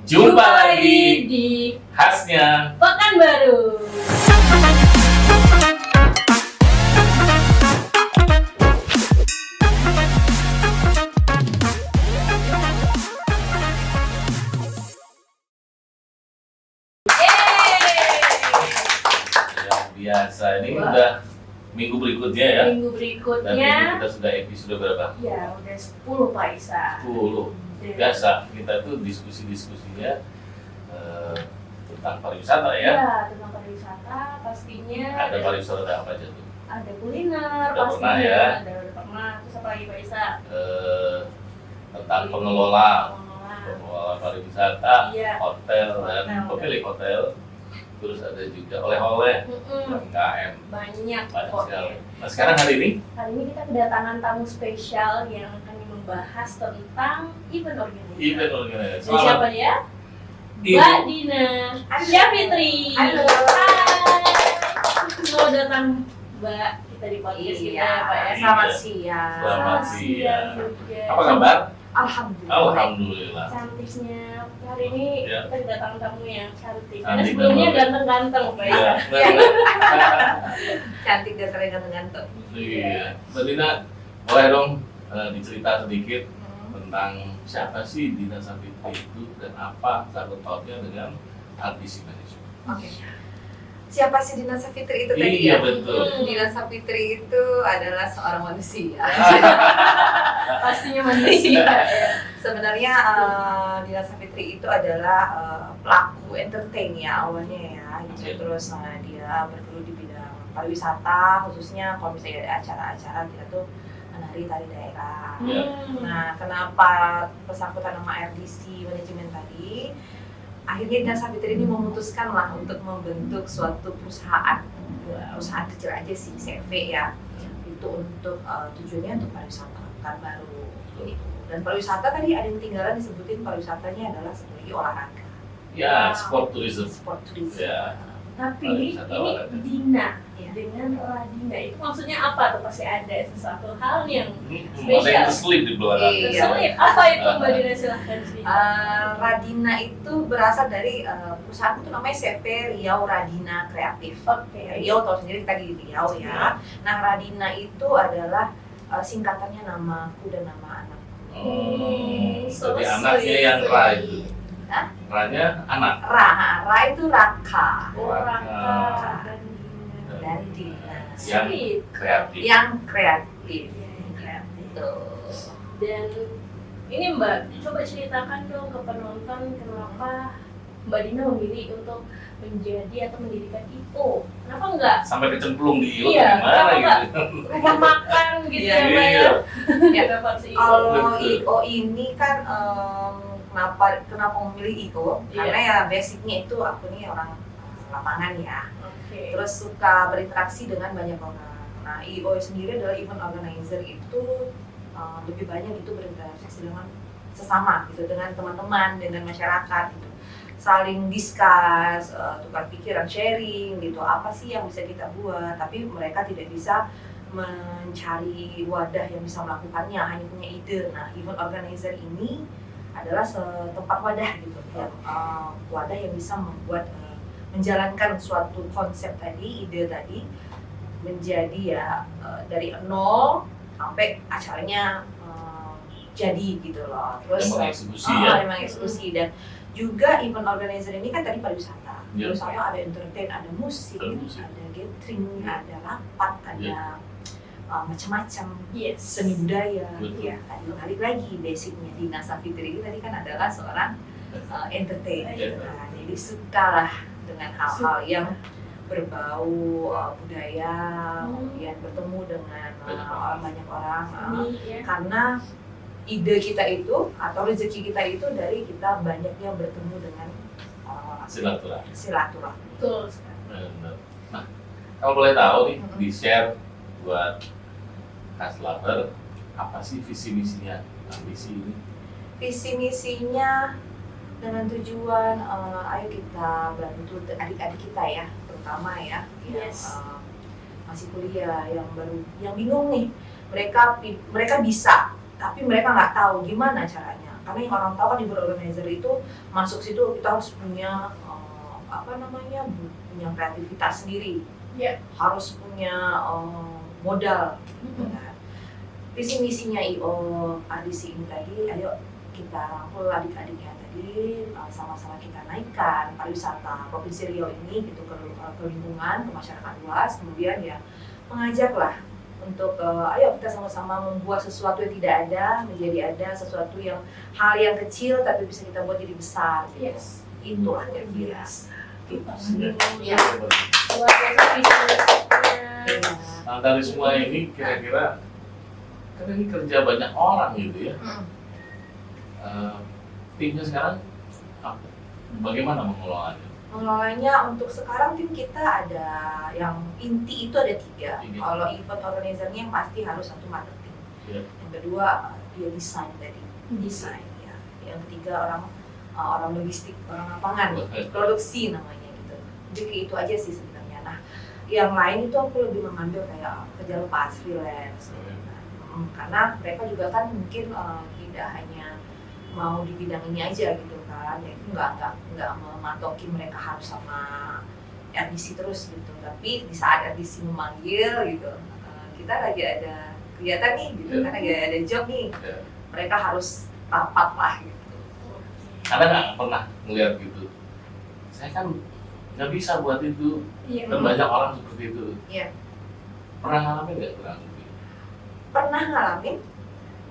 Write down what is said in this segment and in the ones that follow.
Jumpa lagi di khasnya Pekanbaru. yang biasa ini udah minggu berikutnya ya. Minggu Dan berikutnya ini kita sudah episode berapa? ya udah 10 Pak Isa. 10. Biasa kita tuh diskusinya tentang pariwisata ya. Ya, tentang pariwisata pastinya. Ada pariwisata apa aja tuh? Ada kuliner Udah pastinya. pernah ya? Udah pernah. Terus apa lagi Pak Isa? Tentang pengelola Pengelola. pariwisata, Iya. hotel dan Hotel. pemilik hotel. Terus ada juga oleh-oleh, UMKM, Banyak banyak pokoknya. sekali. Nah sekarang hari ini Hari ini kita kedatangan tamu spesial yang akan membahas tentang event organisasi. event organisasi. Dan siapa dia? Ibu. Mbak Dina Syafitri. Halo. Hai. Selamat datang Mbak kita di podcast kita ya Pak ya. Selamat siang. Selamat siang. juga. Apa kabar? Alhamdulillah. Alhamdulillah. Cantiknya hari ini Ya. kita kedatangan tamu yang cantik. Karena Cantik sebelumnya banget. ganteng-ganteng Pak Iya. ya. Cantik dan keren gantung. Iya. Mbak Dina, boleh dong dicerita sedikit tentang siapa sih Dina Syafitri itu dan apa sangkut pautnya dengan RDC Management? Oke. Siapa sih Dina Syafitri itu tadi Iya ya? betul. Dina Syafitri itu adalah seorang manusia. Pastinya manusia. Sebenarnya Dina Syafitri itu adalah pelaku entertain ya awalnya ya. Oke. Gitu. Terus dia bergelut di bidang pariwisata, khususnya kalau misalnya ada acara-acara dia tuh menari tari daerah. Ya. Nah, kenapa bersangkutan sama RDC manajemen tadi? Akhirnya Dina Syafitri ini memutuskan lah untuk membentuk suatu perusahaan kecil aja sih, CV ya. Itu untuk tujuannya untuk pariwisata Pekanbaru. Dan pariwisata tadi ada yang tinggalan disebutin pariwisatanya adalah sebagai olahraga, Ya, sport tourism. sport tourism. Ya. Tapi Pariwisata ini olahraga. Dina Ya. dengan Radina itu maksudnya apa tuh? Pasti ada sesuatu hal yang Ada spesial. yang terselip di belakang. Iya. Terselip. Apa itu Mbak Dina silahkan sih. Radina itu berasal dari perusahaan itu namanya CV Riau Radina Kreatif. Oke. Riau tahu sendiri kita di Riau ya. Nah, Radina itu adalah singkatannya namaku dan nama anakku. So Jadi sweet. anaknya yang Ra itu. Hah? Ra-nya anak. Ra itu Raka Orang Raka. dan Dina. Yang Sweet. kreatif. Yang kreatif. Yang kreatif. Tuh. Dan ini Mbak, coba ceritakan dong ke penonton kenapa Mbak Dina memilih untuk menjadi atau mendirikan IO. Kenapa enggak Sampai kecemplung di IO Iya, gimana kenapa gitu. rumah makan gitu ya Mbak ya? Iya. Ya. Kenapa si IO? Kalau Betul. IO ini kan kenapa memilih IO? Iya. Karena ya basicnya itu aku nih orang lapangan ya. Oke. Terus suka berinteraksi dengan banyak orang. Nah, IO sendiri adalah event organizer itu lebih banyak itu berinteraksi dengan sesama gitu, dengan teman-teman, dengan masyarakat gitu. Saling discuss, tukar pikiran, sharing gitu. Apa sih yang bisa kita buat? Tapi mereka tidak bisa mencari wadah yang bisa melakukannya, hanya punya ide. Nah, event organizer ini adalah tempat wadah gitu, yang wadah yang bisa membuat menjalankan suatu konsep tadi, ide tadi menjadi ya dari nol sampai acaranya jadi gitu loh. Terus Yang mengeksekusi ya. memang eksekusi. Dan juga event organizer ini kan tadi pariwisata. Ya. Pariwisata ada entertain, ada musik, Ada musik. ada gathering, ada rapat, ada macam-macam Yes. seni budaya. Betul. Ya, tadi balik lagi basicnya Dina Syafitri ini tadi kan adalah seorang entertain. Iya. Nah, jadi sukalah dengan hal-hal yang berbau budaya, kemudian bertemu dengan banyak orang. Ini ya. Karena ide kita itu atau rezeki kita itu dari kita banyaknya bertemu dengan Silaturahmi. silaturahmi. Betul sekali. Benar. Nah, kalau boleh tahu nih, Mhm. di-share buat Kas Lover, apa sih visi misinya ambisi ini? Visi misinya dengan tujuan ayo kita bantu adik-adik kita ya, terutama ya yang Yes. masih kuliah, yang bingung nih, mereka bisa tapi mereka nggak tahu gimana caranya Karena yang orang tahu kan event organizer itu masuk situ kita harus punya punya kreativitas sendiri, harus punya modal. Gitu kan. Visi misinya IO RDC ini tadi, ayo kita rangkul adik-adiknya tadi, sama-sama kita naikkan pariwisata Provinsi Riau ini gitu ke lingkungan, ke masyarakat luas, kemudian ya mengajaklah untuk ayo kita sama-sama membuat sesuatu yang tidak ada menjadi ada, sesuatu yang hal yang kecil tapi bisa kita buat jadi besar gitu. Itulah kira-kira. Ya. Luar biasa visi-misinya. Nah dari semua ini kira-kira kan ini kerja banyak orang gitu ya. Timnya sekarang bagaimana mengelolanya? Mengelolanya untuk sekarang tim kita ada yang inti itu ada 3. Kalau event organizer-nya yang pasti harus 1 marketing. Yang kedua dia desain tadi, desain ya. Yang ketiga orang logistik, orang lapangan, produksi namanya gitu. Jadi kayak itu aja sih sebenarnya. Nah, yang lain itu aku lebih mengambil kayak kerja lepas, freelance. Karena mereka juga kan mungkin tidak hanya mau di bidang ini aja gitu kan, ya itu nggak mematoki mereka harus sama RDC terus gitu. Tapi di saat RDC memanggil gitu, kita lagi ada kegiatan nih gitu kan, lagi ada job nih, mereka harus rapat lah gitu. Karena nggak pernah ngeliat gitu. Saya kan nggak bisa buat itu. Dan banyak orang seperti itu. Iya. Pernah ngalamin nggak kurang lebih? Pernah ngalamin.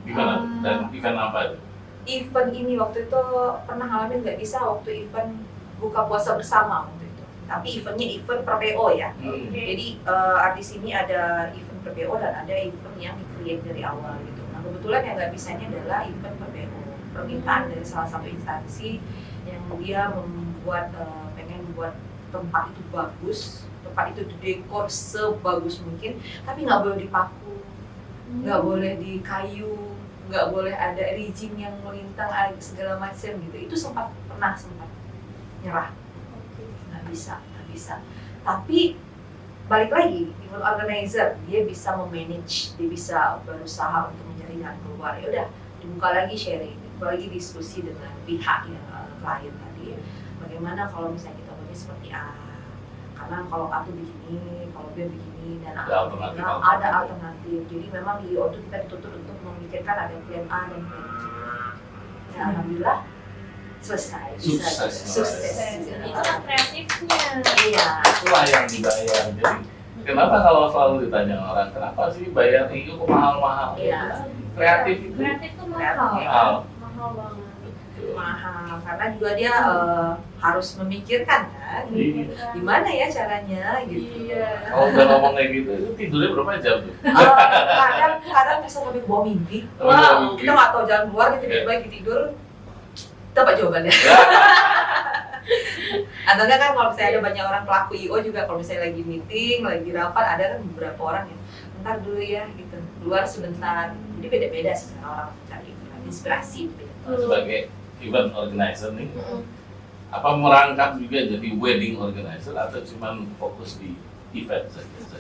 Gimana? Dan event apa itu? Event ini waktu itu pernah ngalamin nggak bisa waktu event buka puasa bersama waktu itu. Tapi eventnya event per PO ya. Jadi artis ini ada event per PO dan ada event yang di-create dari awal gitu. Nah kebetulan yang nggak bisanya adalah event per PO. Permintaan dari salah satu instansi yang dia membuat pengen membuat tempat itu bagus, tempat itu didekor sebagus mungkin, tapi nggak boleh dipaku, nggak boleh di kayu, nggak boleh ada rigging yang melintang segala macam gitu. Itu sempat nyerah, nggak bisa. Tapi balik lagi, event organizer dia bisa memanage, dia bisa berusaha untuk mencari jalan keluar. Ya udah, dibuka lagi sharing, dibuka lagi diskusi dengan pihak yang klien tadi. Bagaimana kalau misalnya kita punya seperti A? Karena kalau A itu begini, kalau B begini, dan ada alternatif. Jadi memang di IO itu kita dituntut untuk memikirkan ada plan A dan plan B. Dan alhamdulillah selesai. Sukses. Itu kan kreatifnya. Iya. Itulah yang dibayar. Jadi kenapa kalau selalu ditanya orang, kenapa sih bayar itu kok mahal-mahal? Iya. Kreatif itu Kreatif tuh mahal. Mahal banget. Mahal karena juga dia harus memikirkan kan gimana ya caranya gitu. Kalau udah ngomong kayak gitu, itu tidurnya berapa jam tuh? Kadang bisa sampai bawa mimpi. Wow, Kita nggak tahu jalan keluar, kita tiba-tiba lagi tidur dapat jawabannya. Atau enggak kan kalau misalnya ada banyak orang pelaku IO juga, kalau misalnya lagi meeting, lagi rapat, ada kan beberapa orang yang ntar dulu ya gitu, keluar sebentar. Jadi beda-beda sih orang cari inspirasi. Sebagai event organizer nih, apa merangkap juga jadi wedding organizer atau cuma fokus di event saja?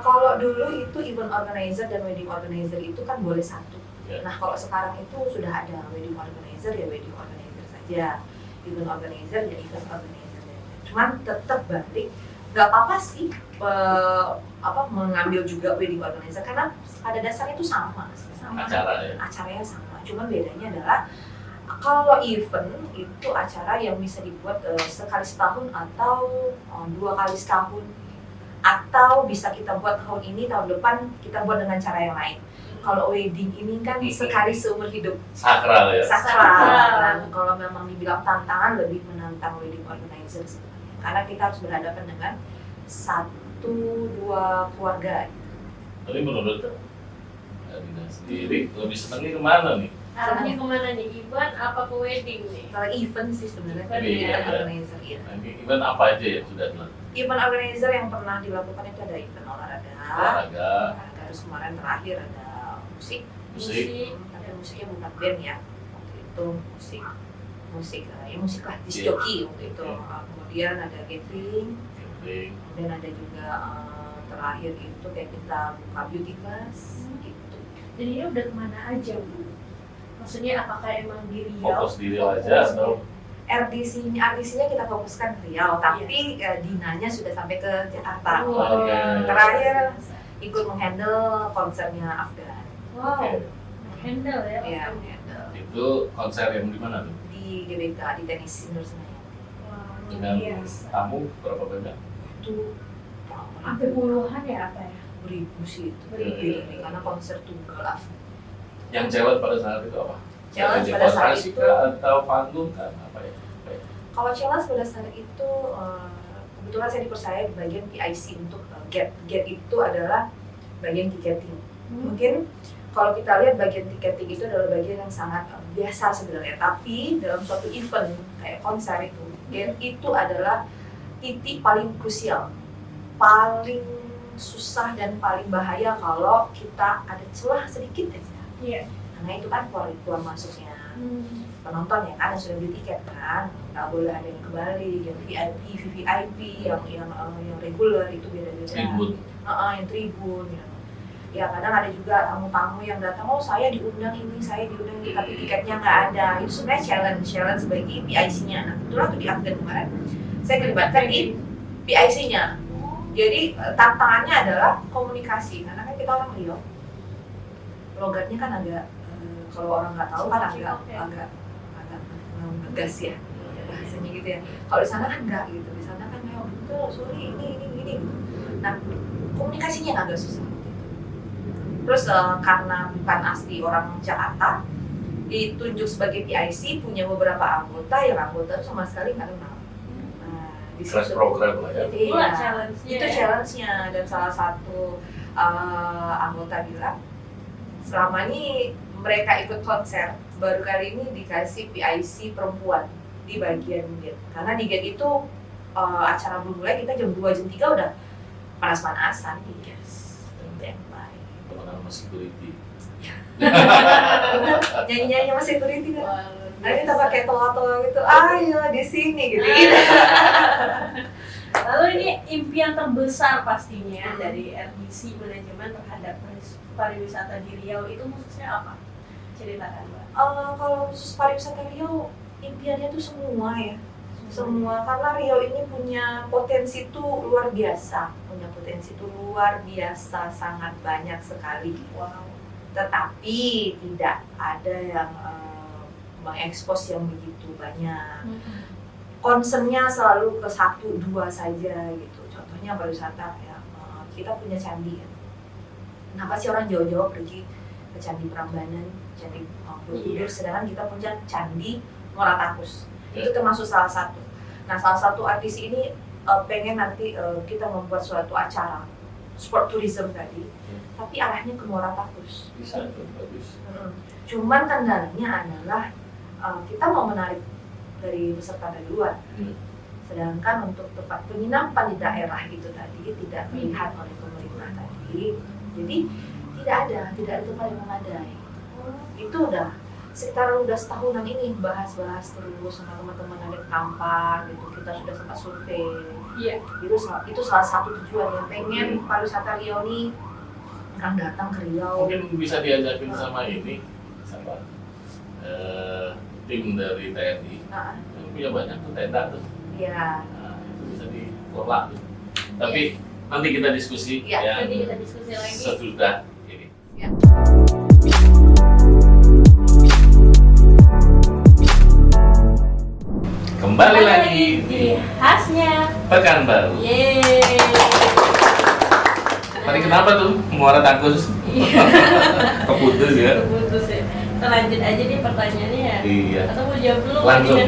Kalau dulu itu event organizer dan wedding organizer itu kan boleh satu. Nah kalau sekarang itu sudah ada wedding organizer ya wedding organizer saja, event organizer ya event organizer. Cuman tetap balik, nggak apa-apa sih mengambil juga wedding organizer karena pada dasarnya itu sama. Acaranya sama, cuman bedanya adalah kalau event itu acara yang bisa dibuat sekali setahun atau 2 kali setahun, atau bisa kita buat tahun ini, tahun depan kita buat dengan cara yang lain. Kalau wedding ini kan sekali seumur hidup, sakral ya. Dan kalau memang dibilang tantangan, lebih menantang wedding organizer sebenarnya, karena kita harus berhadapan dengan 1-2 keluarga. Tapi menurut Dina sendiri lebih senangnya kemana nih? Arahnya kemana nih? Event apa ke wedding nih? Kalau event sih sebenarnya Event organizer ya. Event apa aja yang sudah dilakukan? Event organizer yang pernah dilakukan itu ada event olahraga. Terus kemarin terakhir ada musik. Tapi musiknya bukan band ya. Waktu itu musik lah, disc jockey waktu itu. Kemudian ada gathering. Kemudian ada juga terakhir itu kayak kita buka beauty class gitu. Jadi ini udah kemana aja Bu? Maksudnya apakah emang di Riau? Fokus di Riau aja atau RDC-nya kita fokuskan ke Riau, tapi Dinanya sudah sampai ke Jakarta. Oke. Terakhir ikut menghandle konsernya Afgan. Wow, Oke. handle ya. Iya, Mas. menghandle. itu konser yang di mana tuh? Di GBK, di tenis Indoor Senayan. Wah, luar Dengan biasa. tamu berapa banyak? Itu Hampir puluhan ya apa ya? beribu sih itu. Beribu. Karena konser tunggal Afgan. Yang challenge pada saat itu apa? Challenge pada saat Demonstrasi itu- kah atau panggung kan apa ya? Kalau challenge pada saat itu kebetulan saya dipercaya di bagian PIC untuk gate. Gate itu adalah bagian tiketing. Mungkin kalau kita lihat bagian tiketing itu adalah bagian yang sangat biasa sebenarnya, tapi dalam suatu event kayak konser itu, gate itu adalah titik paling krusial, paling susah dan paling bahaya kalau kita ada celah sedikit aja. Iya. Karena itu kan keluar masuknya penonton ya kan, yang sudah beli tiket kan, nggak boleh ada yang kembali, yang VIP, VVIP, yang reguler itu beda-beda. Tribun. Yang tribun ya. Ya kadang ada juga tamu-tamu yang datang, oh saya diundang ini, tapi tiketnya nggak ada. Itu sebenarnya challenge bagi PIC-nya. Nah kebetulan tuh di Afgan kemarin saya dilibatkan di PIC-nya. Jadi tantangannya adalah komunikasi, karena kan kita orang Riau, logatnya kan agak kalau orang nggak tahu kan agak ngegas ya bahasanya gitu ya. Kalau di sana kan enggak gitu, di sana kan kayak betul, sorry ini gitu. Nah komunikasinya agak susah. Terus karena bukan asli orang Jakarta, ditunjuk sebagai PIC, punya beberapa anggota yang anggota itu sama sekali nggak kenal. Nah, di Crash situ program lah ya. Itulah iya, challenge-nya. itu ya. challenge-nya. Dan salah satu anggota bilang, selama ini mereka ikut konser, baru kali ini dikasih PIC perempuan di bagian gate. Karena di gate itu acara belum mulai, kita jam 2, jam 3 udah panas-panasan di gate. Teman-teman security. Nyanyi-nyanyi sama security kan. Wah, Nah kita pakai toa-toa gitu, Oke. ayo di sini gitu. Lalu ini impian terbesar pastinya dari RDC manajemen terhadap pariwisata di Riau itu khususnya apa? Ceritakan Mbak. Kalau khusus pariwisata Riau, impiannya tuh semua ya. Semua, karena Riau ini punya potensi tuh luar biasa. Sangat banyak sekali. Wow. Tetapi tidak ada yang mengekspos yang begitu banyak. Concernnya selalu ke 1-2 saja gitu. Contohnya pariwisata ya, kita punya candi ya. Kenapa sih orang jauh-jauh pergi ke Candi Prambanan, Candi Borobudur, sedangkan kita punya Candi Muara Takus. Itu termasuk salah satu. Nah, salah satu artis ini pengen nanti kita membuat suatu acara sport tourism tadi, tapi arahnya ke Muara Takus. Bisa tuh, bagus. Cuman kendalanya adalah kita mau menarik dari peserta dari luar. Sedangkan untuk tempat penginapan di daerah itu tadi tidak terlihat oleh pemerintah tadi. Jadi tidak ada tempat yang memadai. Itu udah sekitar setahunan ini bahas terus sama teman-teman ada di Kampar gitu. Kita sudah sempat survei. Iya. Itu salah satu tujuan yang pengen pariwisata Riau nih orang datang ke Riau. Mungkin bisa diajakin sama ini, sama tim dari TNI. Nah, Yang punya banyak tuh tenda tuh. ya. Nah, itu bisa dikelola tuh. Tapi nanti kita diskusi Iya, yang Nanti kita diskusi lagi. sesudah ini. Ya. Kembali lagi di khasnya. Pekanbaru. Yeay. Tadi kenapa tuh Muara Takus? Iya. Keputus ya? Keputus ya. Kita lanjut aja nih pertanyaannya ya. Iya. Atau mau jawab dulu Langsung.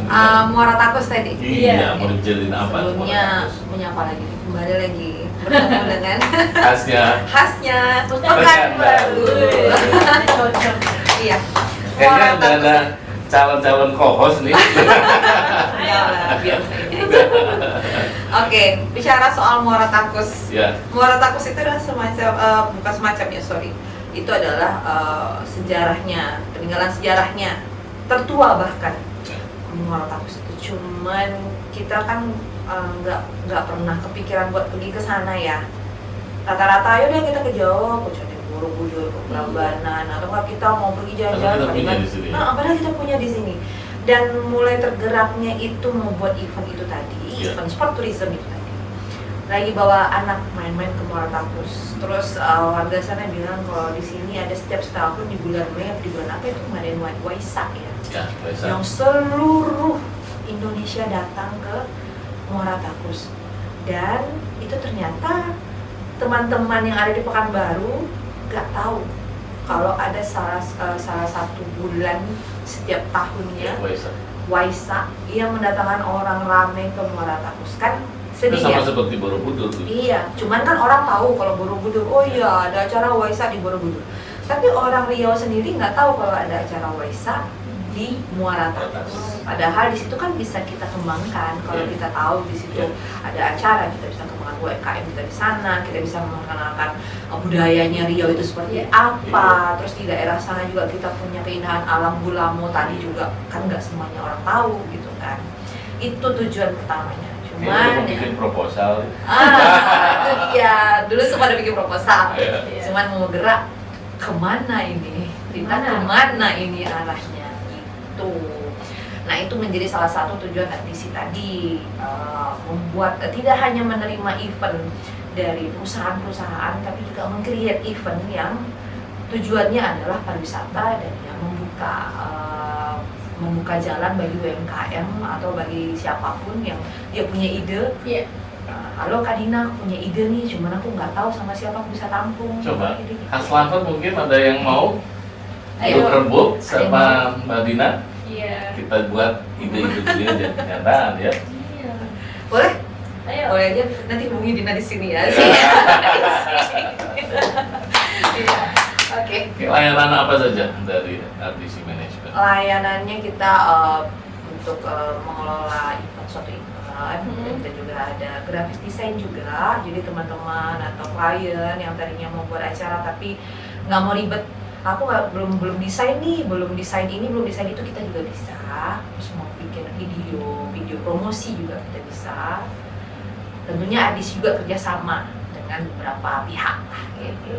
Mbak Muara Takus tadi. Iya, Iya. mau dijadiin apa? Sebelumnya menyapa lagi, kembali lagi bertemu dengan Khasnya. khasnya Pekanbaru. Pekanbaru. Ini cocok. Iya. Kayaknya Muara udah Takus. ada calon-calon co-host nih. Enggak lah, biar. Oke, bicara soal Muara Takus. Ya. Muara Takus itu adalah semacam, bukan semacam ya, sorry. Itu adalah sejarahnya, peninggalan sejarahnya tertua bahkan. Muara Takus itu cuman kita kan nggak pernah kepikiran buat pergi ke sana ya. Rata-rata ayo deh kita ke Jawa, ke Candi Borobudur, ke Prambanan, atau nggak kita mau pergi jalan-jalan, Kita punya di sini. padahal kita punya di sini. Dan mulai tergeraknya itu membuat event itu tadi, event sport tourism itu tadi. Lagi bawa anak main-main ke Muara Takus. Terus warga sana bilang kalau di sini ada setiap setahun di bulan Mei, di bulan apa itu ngadain Waisak ya. Ya, Waisak. Yang seluruh Indonesia datang ke Muara Takus. Dan itu ternyata teman-teman yang ada di Pekanbaru nggak tahu kalau ada salah satu bulan setiap tahunnya Waisak yang mendatangkan orang ramai ke Muara Takus. Kan Itu sedih sama ya? seperti Borobudur tuh. Iya, cuman kan orang tahu kalau Borobudur, oh iya ada acara Waisak di Borobudur. Tapi orang Riau sendiri nggak tahu kalau ada acara Waisak di Muara Takus. Padahal di situ kan bisa kita kembangkan kalau kita tahu di situ ada acara, kita bisa kembangkan UMKM kita di sana, kita bisa mengenalkan budayanya Riau itu seperti apa. Terus di daerah sana juga kita punya keindahan alam Bulamo tadi juga kan nggak semuanya orang tahu gitu kan. Itu tujuan pertamanya. Cuman bikin proposal. Itu dia. Dulu sempat ada bikin proposal. Iya. Cuman mau gerak kemana ini? Kita kemana ini arahnya? Gitu. Nah itu menjadi salah satu tujuan RDC tadi, membuat tidak hanya menerima event dari perusahaan-perusahaan, tapi juga meng-create event yang tujuannya adalah pariwisata dan yang membuka jalan bagi UMKM atau bagi siapapun yang dia punya ide. Iya. Halo Kak Dina, punya ide nih, cuman aku nggak tahu sama siapa aku bisa tampung. Coba, Ide gitu. khas Lover mungkin ada yang mau Ayo. rebut sama Mbak Dina. Iya. Kita buat ide-ide dia jadi kenyataan ya. Iya. Boleh? Ayo. Boleh aja, nanti hubungi Dina di sini ya. Iya. Iya. Oke. Layanan apa saja dari RDC Management? Layanannya kita untuk mengelola event, suatu event, dan kita juga ada grafis desain juga. Jadi teman-teman atau klien yang tadinya mau buat acara tapi nggak mau ribet, aku belum desain nih, belum desain ini, belum desain itu, kita juga bisa. Terus mau bikin video promosi juga kita bisa. Tentunya Adis juga kerjasama dengan beberapa pihak lah gitu.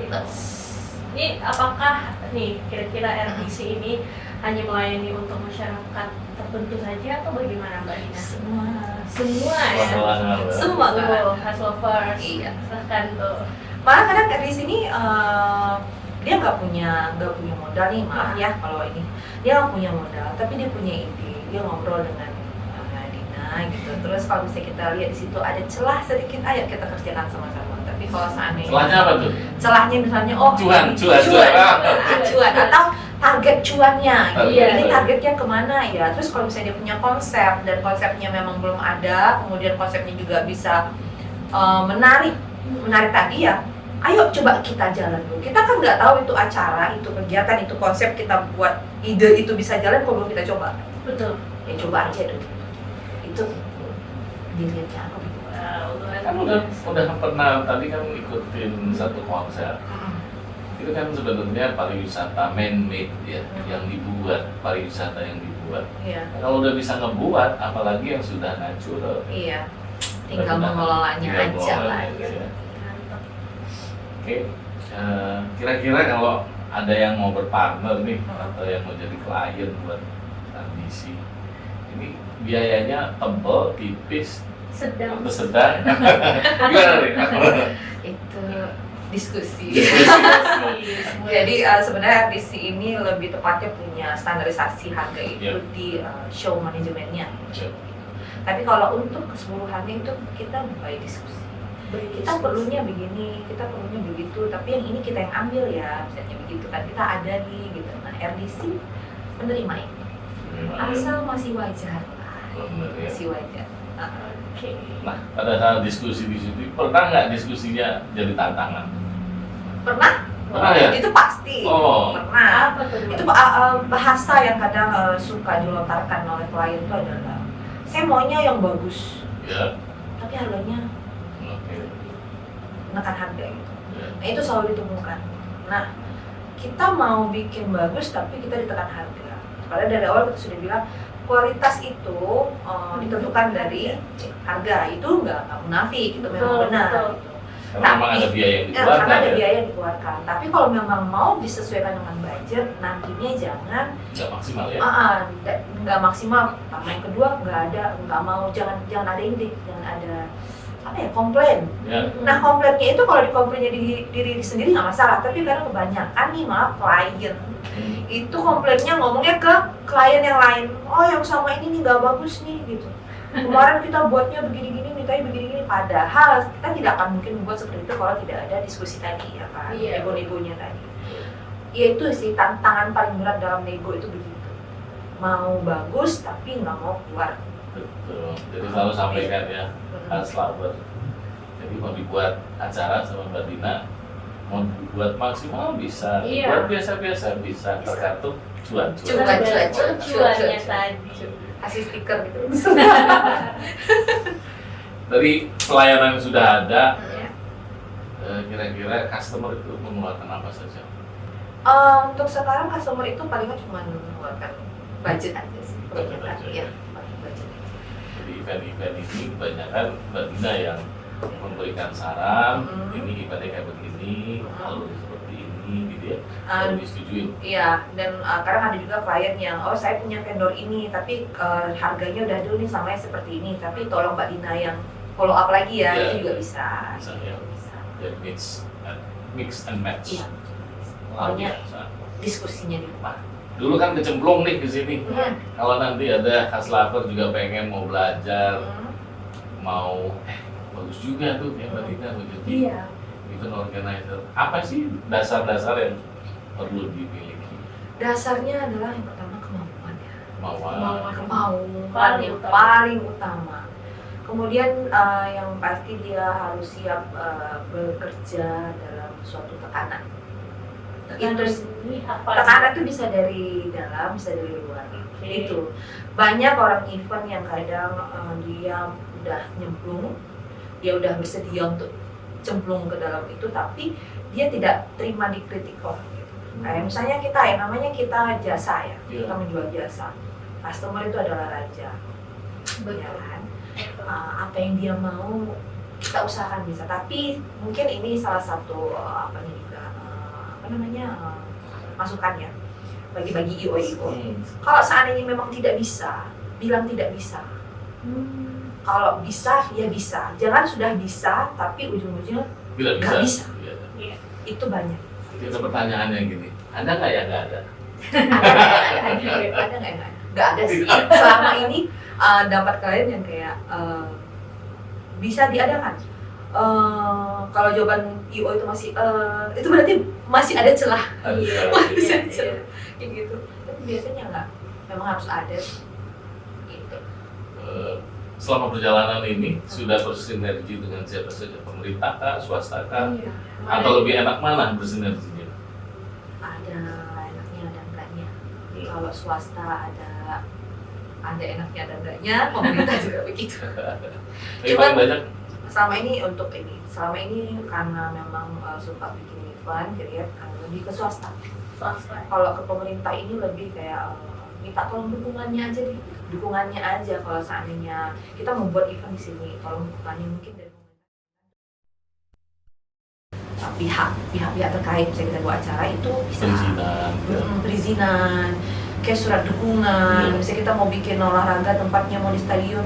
Ini apakah nih kira-kira RDC ini hanya melayani untuk masyarakat tertentu saja atau bagaimana Mbak Dina? Semua ya. Semua kan. Khas Lovers. Iya. Silahkan tuh. Malah kadang di sini dia nggak punya modal nih, maaf ya kalau ini dia nggak punya modal, tapi dia punya ide, dia ngobrol dengan Dina gitu. Terus kalau bisa kita lihat di situ ada celah sedikit, ayo kita kerjakan sama-sama. Tapi kalau seandainya Celahnya apa tuh? celahnya misalnya Cuan. cuan atau target cuannya gitu. Iya. Ini targetnya kemana ya. Terus kalau misalnya dia punya konsep dan konsepnya memang belum ada, kemudian konsepnya juga bisa menarik tadi ya, ayo coba kita jalan dulu. Kita kan nggak tahu itu acara, itu kegiatan, itu konsep kita buat, ide itu bisa jalan kalau belum kita coba. Betul. Ya coba aja dulu. Itu dilihatnya aku. Kan udah pernah tadi kan ikutin satu konser. Itu kan sebenarnya pariwisata man-made ya, yang dibuat, pariwisata yang dibuat. Iya. Kalau udah bisa ngebuat, apalagi yang sudah natural. Iya. Tinggal mengelolanya aja lah. Ya. Oke, kira-kira kalau ada yang mau berpartner nih atau yang mau jadi klien buat RDC, ini biayanya tebal, tipis, Sedang. atau sedang? Gimana nih? Itu diskusi. Diskusi. Jadi sebenarnya RDC ini lebih tepatnya punya standarisasi harga itu di show manajemennya. Tapi kalau untuk keseluruhannya itu kita by diskusi. Kita perlunya begini, kita perlunya begitu, tapi yang ini kita yang ambil ya, misalnya begitu kan, kita ada nih gitu. Nah RDC menerima ini, asal masih wajar lah, masih wajar. Oke. Nah, pada saat diskusi di situ, pernah nggak diskusinya jadi tantangan? Pernah? Pernah ya? Itu pasti. Oh. Pernah. Apa tuh? Itu bahasa yang kadang suka dilontarkan oleh klien itu adalah, saya maunya yang bagus, Ya. tapi harganya Oke. menekan harga gitu. Ya. Nah itu selalu ditemukan. Nah kita mau bikin bagus tapi kita ditekan harga. Padahal dari awal kita sudah bilang kualitas itu ditentukan dari harga, itu nggak munafik, itu memang Betul, benar. betul. Gitu. Karena memang ada biaya yang karena dikeluarkan ada ya. biaya yang dikeluarkan. Tapi kalau memang mau disesuaikan dengan budget, nantinya jangan Nggak maksimal ya. nggak maksimal. Sama yang kedua nggak mau jangan ada ini deh, jangan ada apa ya komplain. Ya. Nah komplainnya itu kalau dikomplainnya di diri sendiri nggak masalah, tapi karena kebanyakan nih malah klien itu komplainnya ngomongnya ke klien yang lain. Oh yang sama ini nih nggak bagus nih gitu. Kemarin kita buatnya begini-gini, mintanya begini-gini. Padahal kita tidak akan mungkin membuat seperti itu kalau tidak ada diskusi tadi ya kan, Iya. nego-negonya tadi. Ya itu sih tantangan paling berat dalam nego itu begitu. Mau bagus tapi nggak mau keluar. Betul. Jadi selalu sampaikan ya, harus sabar. Jadi mau dibuat acara sama Mbak Dina, mau dibuat maksimal bisa, Iya. dibuat biasa-biasa bisa, tergantung cuan. Cuannya tadi. Kasih stiker gitu. Dari pelayanan yang sudah ada, Ya. kira-kira customer itu mengeluarkan apa saja? Untuk sekarang customer itu palingan cuma mengeluarkan budget aja sih. Budget aja, Ya, ya. budget. Jadi event-event ini kebanyakan Mbak Dina yang memberikan saran, ini eventnya kayak begini, lalu seperti ini gitu ya, lalu disetujuin. Iya, dan kadang ada juga klien yang, oh saya punya vendor ini, tapi harganya udah dulu nih samanya seperti ini, tapi tolong Mbak Dina yang follow up lagi ya, Iya. itu juga bisa. Bisa ya. Bisa. Jadi mix and match. Iya. Luar Pokoknya biasa. diskusinya di rumah. Dulu kan kecemplung nih ke sini. Hmm. Kalau nanti ada khas lover juga pengen mau belajar, mau bagus juga tuh kayak Mbak Dina mau jadi Iya. event organizer. Apa sih dasar-dasar yang perlu dimiliki? Dasarnya adalah yang pertama kemampuan ya. Kemauan Paling yang utama. paling utama. Kemudian yang pasti dia harus siap bekerja dalam suatu tekanan. Itu Ini apa? tekanan itu bisa dari dalam, bisa dari luar. Oke. Itu banyak orang event yang kadang dia udah nyemplung, dia udah bersedia untuk cemplung ke dalam itu, tapi dia tidak terima dikritik orang. Kayak misalnya kita ya, namanya kita jasa ya, Iya. kita menjual jasa. Customer itu adalah raja, ya kan? Apa yang dia mau kita usahakan bisa. Tapi mungkin ini salah satu masukan ya bagi IO. Kalau seandainya memang tidak bisa, bilang tidak bisa. Kalau bisa ya bisa. Jangan sudah bisa tapi ujung-ujungnya Bila nggak bisa. bisa. Iya. Itu banyak. Kita pertanyaannya gini, ada nggak ya nggak ada? Ada nggak? Nggak ada sih. Selama ini dapat klien yang kayak bisa diadakan. Kalau jawaban IO itu masih itu berarti masih ada celah. Ada Iya. sekali. Bisa Iya, celah kayak gitu. Tapi biasanya nggak. Memang harus ada. Gitu. Selama perjalanan ini sudah bersinergi dengan siapa saja, pemerintah kah, swasta kah, Iya. atau lebih enak mana bersinerginya? Ada enaknya ada enggaknya. Hmm. Kalau swasta ada enaknya ada enggaknya. Pemerintah juga begitu. Tapi Cuman- paling banyak Selama ini karena memang suka bikin event, jadi lebih ke swasta. Swasta. Kalau ke pemerintah ini lebih kayak minta tolong dukungannya aja deh, dukungannya aja. Kalau seandainya kita mau buat event di sini, tolong dukungannya mungkin dari pihak-pihak terkait. Misalnya kita buat acara itu bisa perizinan. perizinan, kayak surat dukungan. Iya. Misalnya kita mau bikin olahraga tempatnya mau di stadion,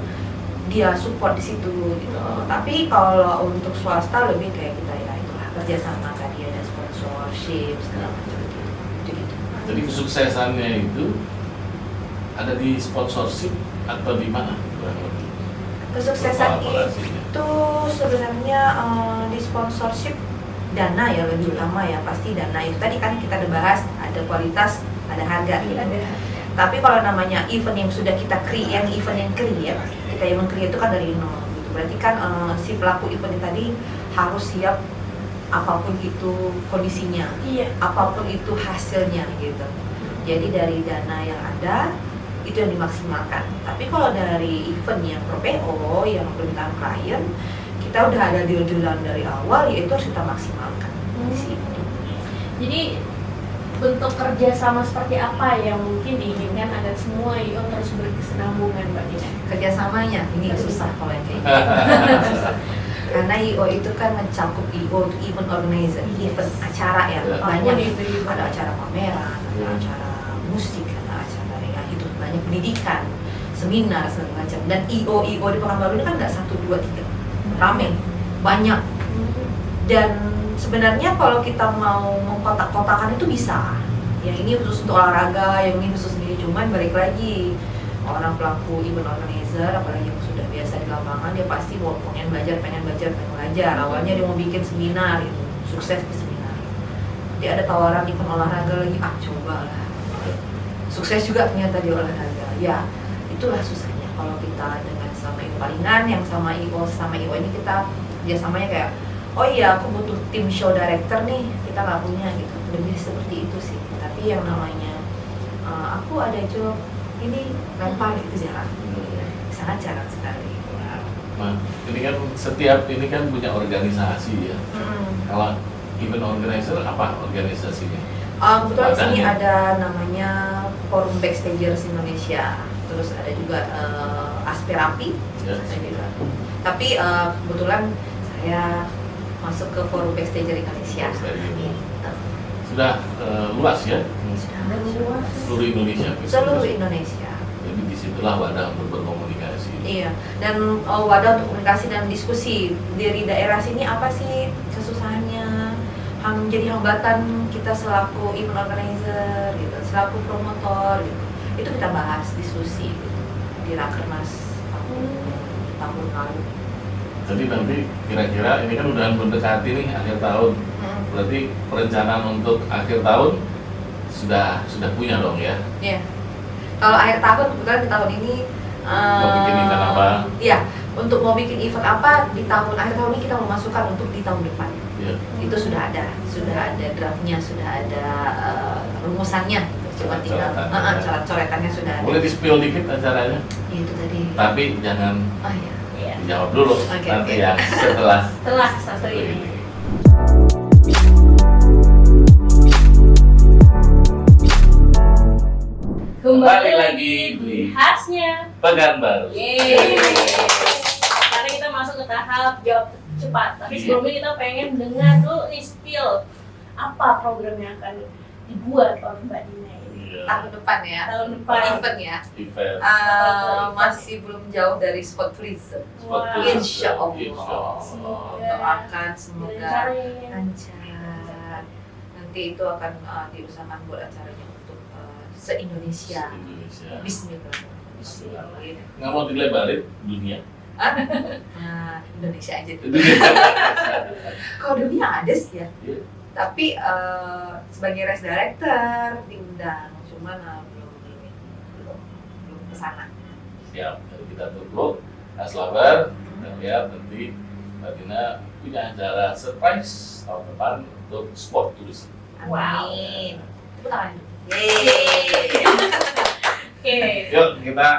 dia support di situ gitu. Tapi kalau untuk swasta lebih kayak kita ya itulah kerjasama, tadi ada sponsorship segala macam gitu. Jadi kesuksesannya itu ada di sponsorship atau di mana? Kurang lebih. Kesuksesan Kolaborasinya. itu sebenarnya di sponsorship dana ya lebih utama ya, pasti dana. Itu tadi kan kita udah bahas, ada kualitas, ada harga. Tapi kalau namanya event yang sudah kita create, event yang create, kita yang meng-create itu kan dari nol gitu. Berarti kan si pelaku event tadi harus siap apapun itu kondisinya, Iya. apapun itu hasilnya gitu. Jadi dari dana yang ada itu yang dimaksimalkan. Tapi kalau dari event yang pro PO, yang permintaan klien, kita udah ada deal-dealan dari awal, yaitu harus kita maksimalkan di situ. Jadi bentuk kerjasama seperti apa yang mungkin diinginkan agar semua IO terus berkesinambungan, Mbak Dina? Kerjasamanya ini susah kalau yang kayak gitu. Susah. Karena IO itu kan mencakup IO itu event organizer, event acara ya, Ya. banyak. Event. Ada acara pameran, ada Ya. acara musik, ada acara yang itu banyak pendidikan, seminar segala macam. Dan IO di Pekanbaru ini kan nggak 1, 2, 3, rame, banyak. Dan sebenarnya kalau kita mau mengkotak-kotakan itu bisa. Yang ini khusus untuk olahraga, yang ini khusus ini, cuman balik lagi orang pelaku event organizer, apalagi yang sudah biasa di lapangan, dia pasti mau pengen belajar. Awalnya dia mau bikin seminar, gitu. Sukses di seminar. Nanti ada tawaran event olahraga lagi, coba lah. Sukses juga ternyata di olahraga. Ya, itulah susahnya kalau kita dengan sama IO palingan, yang sama IO ini kita biasamanya kayak, oh iya aku butuh tim show director nih, kita nggak punya gitu. Lebih seperti itu sih. Tapi yang namanya aku ada job ini lempar itu jarang, sangat jarang sekali. Nah, ini kan setiap ini kan punya organisasi ya. Kalau event organizer apa organisasinya? Kebetulan di sini Wadahnya. ada namanya Forum Backstagers Indonesia, terus ada juga Asperapi, Ya. ada juga. Tapi kebetulan saya masuk ke Forum Backstagers Indonesia. Dari ini. Gitu. Sudah luas ya, Sudah Luas. seluruh Indonesia. seluruh Indonesia. Jadi disitulah wadah untuk berkomunikasi. Iya, dan wadah untuk komunikasi dan diskusi dari daerah sini apa sih kesusahannya, menjadi hambatan kita selaku event organizer, gitu, selaku promotor, gitu. Itu kita bahas diskusi gitu, di Rakernas tahun lalu. Jadi nanti kira-kira ini kan udah mendekati nih akhir tahun. Berarti perencanaan untuk akhir tahun sudah punya dong ya. Iya. Kalau akhir tahun kebetulan di tahun ini Mau bikin event apa? Iya, untuk mau bikin event apa di akhir tahun ini kita mau masukkan untuk di tahun depan. Ya. Itu sudah ada draftnya, sudah ada rumusannya. Cuma tinggal Coret-coretannya. coret-coretannya sudah ada. Boleh di-spill dikit acaranya, Ya, itu tadi. tapi jangan Oh iya. Iya. dijawab dulu. Oke, Nanti oke. yang setelah Setelah satu ini. ini. Kembali lagi di khasnya. Pekanbaru. Yeay. Karena kita masuk ke tahap jawab cepat. Tapi Iya. sebelumnya kita pengen dengar dulu nih spill apa program yang akan dibuat oleh Mbak Dina ini Iya. Tahun depan ya. tahun depan. Event ya. Event. Masih belum jauh dari spot tourism. Wah. Insya Allah. Insya Allah. Doakan semoga Rencananya. lancar. Nanti itu akan diusahakan buat acaranya untuk se-Indonesia. Indonesia. Bismillah. Bismillah. Nggak mau dilebarin dunia. Nah, Indonesia aja. Kalau dunia ada sih ya. Iya. Tapi sebagai race director diundang, cuman belum kesana. Siap. Jadi kita tunggu. Nah, sabar. Kita lihat nanti Mbak Dina punya acara surprise tahun depan untuk sport turis. Wow. Amin. Tepuk tangan. Yeay. Oke, Yuk kita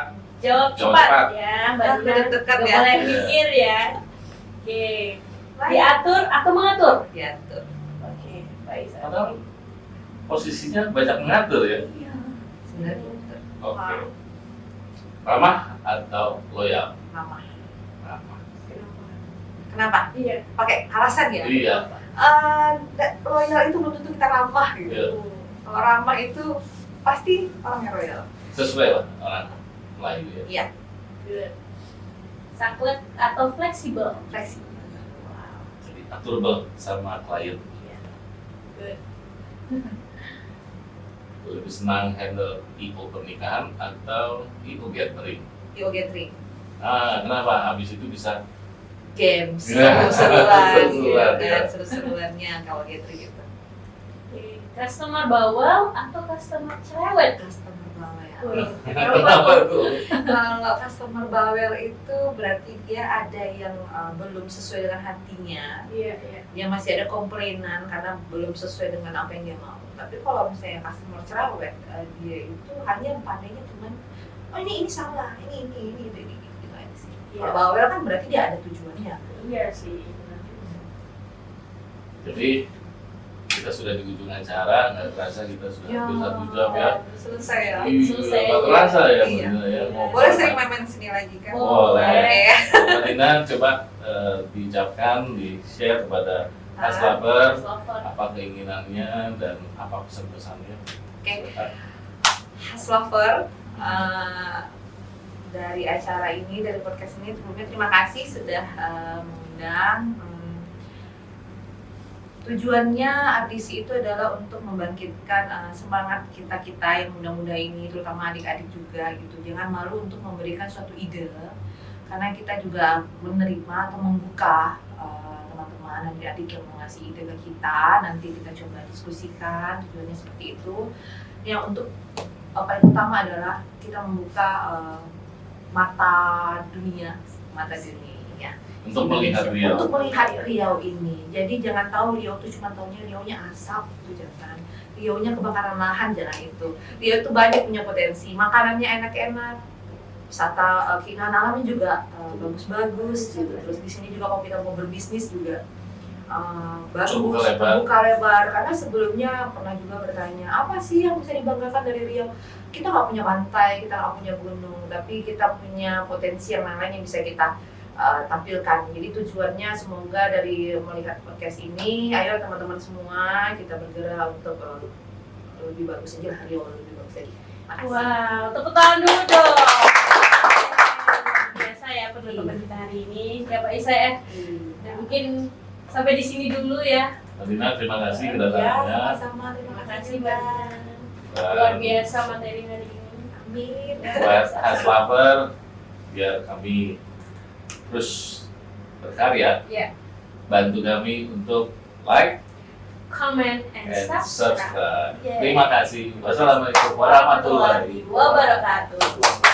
jawab Jawab cepat cepat. ya Mbak Ah, Dina. deg-degan Nggak ya. boleh mikir ya. Oke, diatur atau mengatur? Ya tuh. Oke, baik. Padahal posisinya banyak mengatur ya. Iya. Sebenarnya betul. Oke. Ramah atau loyal? Ramah. Ramah. Kenapa? Iya. Pakai alasan ya? Iya. Loyal itu belum tentu kita ramah gitu. Iya. Kalau ramah itu pasti orang yang royal. Sesuai lah orang Melayu ya. Iya, Good. Saklek atau fleksibel? fleksibel. Wow. Jadi aturable sama klien. Iya. Good. Lebih senang handle IO pernikahan atau IO gathering. IO gathering. Ah, kenapa? Habis itu bisa Games, Iya. seru-seruan, Seru-seruan, gitu ya. kan, seru-seruannya kalau gathering itu. Oke. Customer bawal atau customer cerewet? Customer bawel. Wih, kenapa tuh? Kalau customer bawel itu berarti dia ada yang belum sesuai dengan hatinya. Iya, iya. Dia masih ada komplainan karena belum sesuai dengan apa yang dia mau. Tapi kalau misalnya customer cerewet, dia itu hanya pandainya cuman, oh ini salah, ini gitu aja sih. Iya. Kalau bawel kan berarti dia ada tujuannya. Iya sih. Jadi kita sudah di ujung acara, nggak terasa kita sudah hampir 1 jam ya. Selesai ya. Iya, Selesai. nggak terasa ya, Iya. bener ya. Boleh sering main sini lagi kan? Boleh. Oke. Pokoknya Dina coba diucapkan, di-share kepada Haslover Lover. apa keinginannya dan apa pesan-pesannya. Oke. Silakan. Haslover, dari acara ini, dari podcast ini, sebelumnya terima kasih sudah mengundang. Tujuannya RDC itu adalah untuk membangkitkan semangat kita-kita yang muda-muda ini, terutama adik-adik juga gitu. Jangan malu untuk memberikan suatu ide, karena kita juga menerima atau membuka teman-teman adik-adik yang mau ngasih ide ke kita. Nanti kita coba diskusikan, tujuannya seperti itu. Yang untuk paling utama adalah kita membuka mata dunia ya. Untuk melihat Riau. Untuk melihat Riau ini. Jadi jangan tahu Riau itu cuma taunya Riaunya asap, itu jangan. Riaunya kebakaran lahan, jangan itu. Riau itu banyak punya potensi. Makanannya enak-enak. Wisata keindahan alamnya juga bagus-bagus gitu. Terus di sini juga kalau kita mau berbisnis juga bagus, terbuka lebar. Karena sebelumnya pernah juga bertanya, apa sih yang bisa dibanggakan dari Riau? Kita nggak punya pantai, kita nggak punya gunung, tapi kita punya potensi yang lain yang bisa kita tampilkan. Jadi tujuannya semoga dari melihat podcast ini, ayo teman-teman semua kita bergerak untuk lebih bagus aja lah, Riau lebih bagus lagi. Makasih. Wow, tepuk tangan dulu dong. Biasa ya penutupan kita hari ini. Siapa Isa ya? Dan mungkin sampai di sini dulu ya. Dina, terima kasih Ya, kedatangannya. sama-sama. Terima Terima kasih kasih Mbak. Mbak. Luar biasa materi hari ini. Amin. Buat Haslover, biar kami terus berkarya, Ya. bantu kami untuk like Comment and and subscribe. subscribe. Yeah. Terima kasih. Wassalamualaikum warahmatullahi Wabarakatuh.